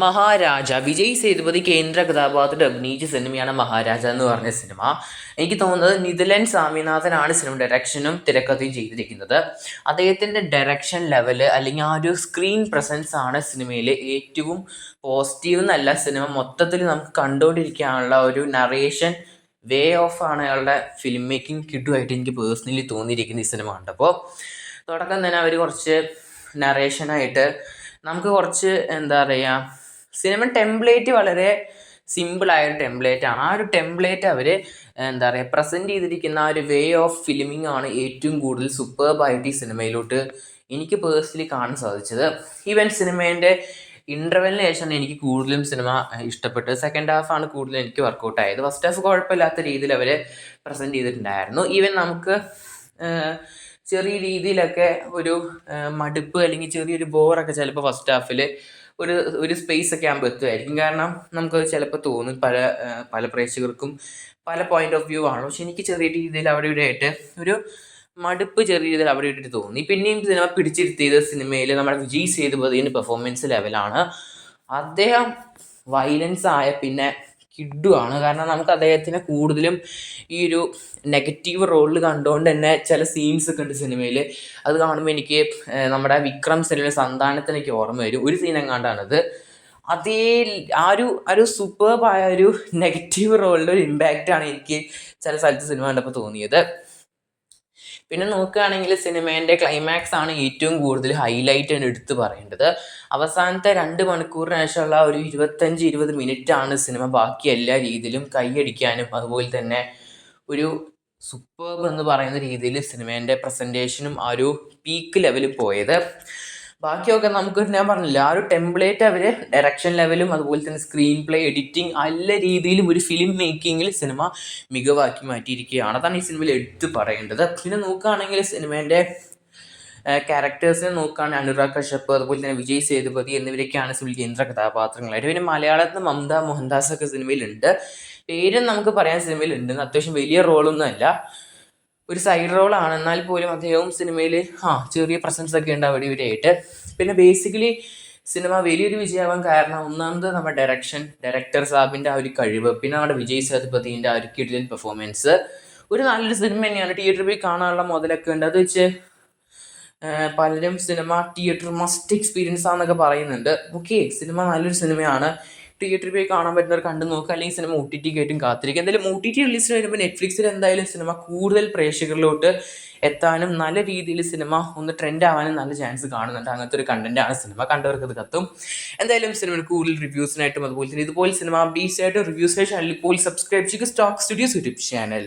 മഹാരാജ വിജയ് സേതുപതി കേന്ദ്ര കഥാപാത്രത്തിൽ അഭിനയിച്ച സിനിമയാണ് മഹാരാജ എന്ന് പറഞ്ഞ സിനിമ. എനിക്ക് തോന്നുന്നത് നിതിലൻ സ്വാമിനാഥനാണ് സിനിമ ഡയറക്ഷനും തിരക്കഥയും ചെയ്തിരിക്കുന്നത്. അദ്ദേഹത്തിൻ്റെ ഡയറക്ഷൻ ലെവല് അല്ലെങ്കിൽ ആ ഒരു സ്ക്രീൻ പ്രസൻസ് ആണ് സിനിമയിലെ ഏറ്റവും പോസിറ്റീവ് എന്നല്ല, സിനിമ മൊത്തത്തിൽ നമുക്ക് കണ്ടുകൊണ്ടിരിക്കാനുള്ള ഒരു നറേഷൻ വേ ഓഫ് ആണ് അയാളുടെ ഫിലിം മേക്കിംഗ് കിട്ടുമായിട്ട് എനിക്ക് പേഴ്സണലി തോന്നിയിരിക്കുന്ന ഈ സിനിമ കണ്ടപ്പോൾ. തുടക്കം തന്നെ അവർ കുറച്ച് നറേഷനായിട്ട് നമുക്ക് കുറച്ച് എന്താ പറയുക, സിനിമ ടെംപ്ലേറ്റ് വളരെ സിമ്പിളായ ഒരു ടെംപ്ലേറ്റാണ്. ആ ഒരു ടെംപ്ലേറ്റ് അവർ എന്താ പറയുക പ്രസൻറ്റ് ചെയ്തിരിക്കുന്ന ആ ഒരു വേ ഓഫ് ഫിലിമിംഗ് ആണ് ഏറ്റവും കൂടുതൽ സൂപ്പർബായിട്ട് ഈ സിനിമയിലോട്ട് എനിക്ക് പേഴ്സണലി കാണാൻ സാധിച്ചത്. ഈവൻ സിനിമേൻ്റെ ഇൻ്റർവെല്ലിന് ശേഷമാണ് എനിക്ക് കൂടുതലും സിനിമ ഇഷ്ടപ്പെട്ടത്. സെക്കൻഡ് ഹാഫാണ് കൂടുതലും എനിക്ക് വർക്കൗട്ട് ആയത്. ഫസ്റ്റ് ഹാഫ് കുഴപ്പമില്ലാത്ത രീതിയിൽ അവർ പ്രസൻറ്റ് ചെയ്തിട്ടുണ്ടായിരുന്നു. ഈവൻ നമുക്ക് ചെറിയ രീതിയിലൊക്കെ ഒരു മടുപ്പ് അല്ലെങ്കിൽ ചെറിയൊരു ബോറൊക്കെ ചിലപ്പോൾ ഫസ്റ്റ് ഹാഫിൽ ഒരു സ്പേസ് ഒക്കെ ആകുമ്പോൾ എത്തുമായിരിക്കും. കാരണം നമുക്കത് ചിലപ്പോൾ തോന്നും പല പ്രേക്ഷകർക്കും പല പോയിന്റ് ഓഫ് വ്യൂ ആണ്. പക്ഷെ എനിക്ക് ചെറിയ രീതിയിൽ അവിടെ ഇവിടെ ആയിട്ട് ഒരു മടുപ്പ് ചെറിയ രീതിയിൽ അവിടെ ഇട്ടിട്ട് തോന്നി. പിന്നെയും സിനിമ പിടിച്ചിരുത്തിയത് സിനിമയിൽ നമ്മുടെ വിജയ് സേതുപതിയുടെ പെർഫോമൻസ് ലെവലാണ്. അദ്ദേഹം വയലൻസ് ആയ പിന്നെ കിഡുവാണ്. കാരണം നമുക്ക് അദ്ദേഹത്തിനെ കൂടുതലും ഈ ഒരു നെഗറ്റീവ് റോളിൽ കണ്ടുകൊണ്ട് തന്നെ ചില സീൻസ് ഒക്കെ ഉണ്ട് സിനിമയിൽ. അത് കാണുമ്പോൾ എനിക്ക് നമ്മുടെ വിക്രം സിനിമ സന്താനത്തിന് എനിക്ക് ഓർമ്മ വരും. ഒരു സീൻ എങ്ങാണ്ടാണത്. അതേ ഒരു സൂപ്പർബായ ഒരു നെഗറ്റീവ് റോളിൻ്റെ ഒരു ഇമ്പാക്റ്റാണ് എനിക്ക് ചില സ്ഥലത്ത് സിനിമ കണ്ടപ്പോൾ തോന്നിയത്. പിന്നെ നോക്കുകയാണെങ്കിൽ സിനിമേൻ്റെ ക്ലൈമാക്സ് ആണ് ഏറ്റവും കൂടുതൽ ഹൈലൈറ്റ് എടുത്ത് പറയേണ്ടത്. അവസാനത്തെ 2 മണിക്കൂറിന് ശേഷമുള്ള ഒരു 25-20 മിനിറ്റാണ് സിനിമ ബാക്കി എല്ലാ രീതിയിലും കൈയടിക്കാനും അതുപോലെ തന്നെ ഒരു സൂപ്പർബ് എന്ന് പറയുന്ന രീതിയിൽ സിനിമേൻ്റെ പ്രസൻറ്റേഷനും ആ ഒരു പീക്ക് ലെവലിൽ പോയത്. ബാക്കിയൊക്കെ നമുക്ക് ഞാൻ പറഞ്ഞില്ല, ആ ഒരു ടെംപ്ലേറ്റ് അവർ ഡയറക്ഷൻ ലെവലും അതുപോലെ തന്നെ സ്ക്രീൻ പ്ലേ, എഡിറ്റിംഗ് എല്ലാ രീതിയിലും ഒരു ഫിലിം മേക്കിങ്ങിൽ സിനിമ മികവാക്കി മാറ്റിയിരിക്കുകയാണ്. അതാണ് ഈ സിനിമയിൽ എടുത്ത് പറയേണ്ടത്. പിന്നെ നോക്കുകയാണെങ്കിൽ സിനിമേൻ്റെ ക്യാരക്ടേഴ്സിനെ നോക്കുകയാണെങ്കിൽ അനുരാഗ് കശ്യപ് അതുപോലെ തന്നെ വിജയ് സേതുപതി എന്നിവരൊക്കെയാണ് സിനിമയിൽ കേന്ദ്ര കഥാപാത്രങ്ങളായിട്ട്. പിന്നെ മലയാളത്തിൽ നിന്ന് മമത മോഹൻദാസ് ഒക്കെ സിനിമയിലുണ്ട്. പേരും നമുക്ക് പറയാൻ സിനിമയിലുണ്ട്. അത്യാവശ്യം വലിയ റോളൊന്നും അല്ല, ഒരു സൈഡ് റോളാണ്. എന്നാൽ പോലും അദ്ദേഹവും സിനിമയിൽ ചെറിയ പ്രസൻസ് ഒക്കെ ഉണ്ട് അവിടെ ഇവരായിട്ട്. പിന്നെ ബേസിക്കലി സിനിമ വലിയൊരു വിജയമാവാൻ കാരണം ഒന്നാമത് നമ്മുടെ ഡയറക്ടർ സാബിൻ്റെ ആ ഒരു കഴിവ്, പിന്നെ നമ്മുടെ വിജയ് സേതുപതിൻ്റെ ആ ഒരു കിടിലൻ പെർഫോമൻസ്. ഒരു നല്ലൊരു സിനിമ തന്നെയാണ്. തിയേറ്ററിൽ പോയി കാണാനുള്ള മുതലൊക്കെ ഉണ്ട്. അത് വെച്ച് പലരും സിനിമ തിയേറ്റർ മസ്റ്റ് എക്സ്പീരിയൻസ് ആണെന്നൊക്കെ പറയുന്നുണ്ട്. ഓക്കെ, സിനിമ നല്ലൊരു സിനിമയാണ്. തിയേറ്ററിൽ പോയി കാണാൻ പറ്റുന്നവർ കണ്ടു നോക്കുക, അല്ലെങ്കിൽ സിനിമ OTT ആയിട്ടും കാത്തിരിക്കുക. എന്തായാലും OTT റിലീസിന് വരുമ്പോൾ നെറ്റ്ഫ്ലിക്സിൽ എന്തായാലും സിനിമ കൂടുതൽ പ്രേക്ഷകരിലോട്ട് എത്താനും നല്ല രീതിയിൽ സിനിമ ഒന്ന് ട്രെൻഡ് ആവാനും നല്ല ചാൻസ് കാണുന്നുണ്ട്. അങ്ങനത്തെ ഒരു കണ്ടന്റാണ് സിനിമ. കണ്ടവർക്ക് അത് കത്തും. എന്തായാലും സിനിമയുടെ കൂടുതൽ റിവ്യൂസിനായിട്ടും അതുപോലെ തന്നെ ഇതുപോലെ സിനിമ അപ്ഡേറ്റ്സ് ആയിട്ട് റിവ്യൂസ് ചാനൽ ഇപ്പോൾ സബ്സ്ക്രൈബ് ചെയ്യുക. Stock studios YouTube channel.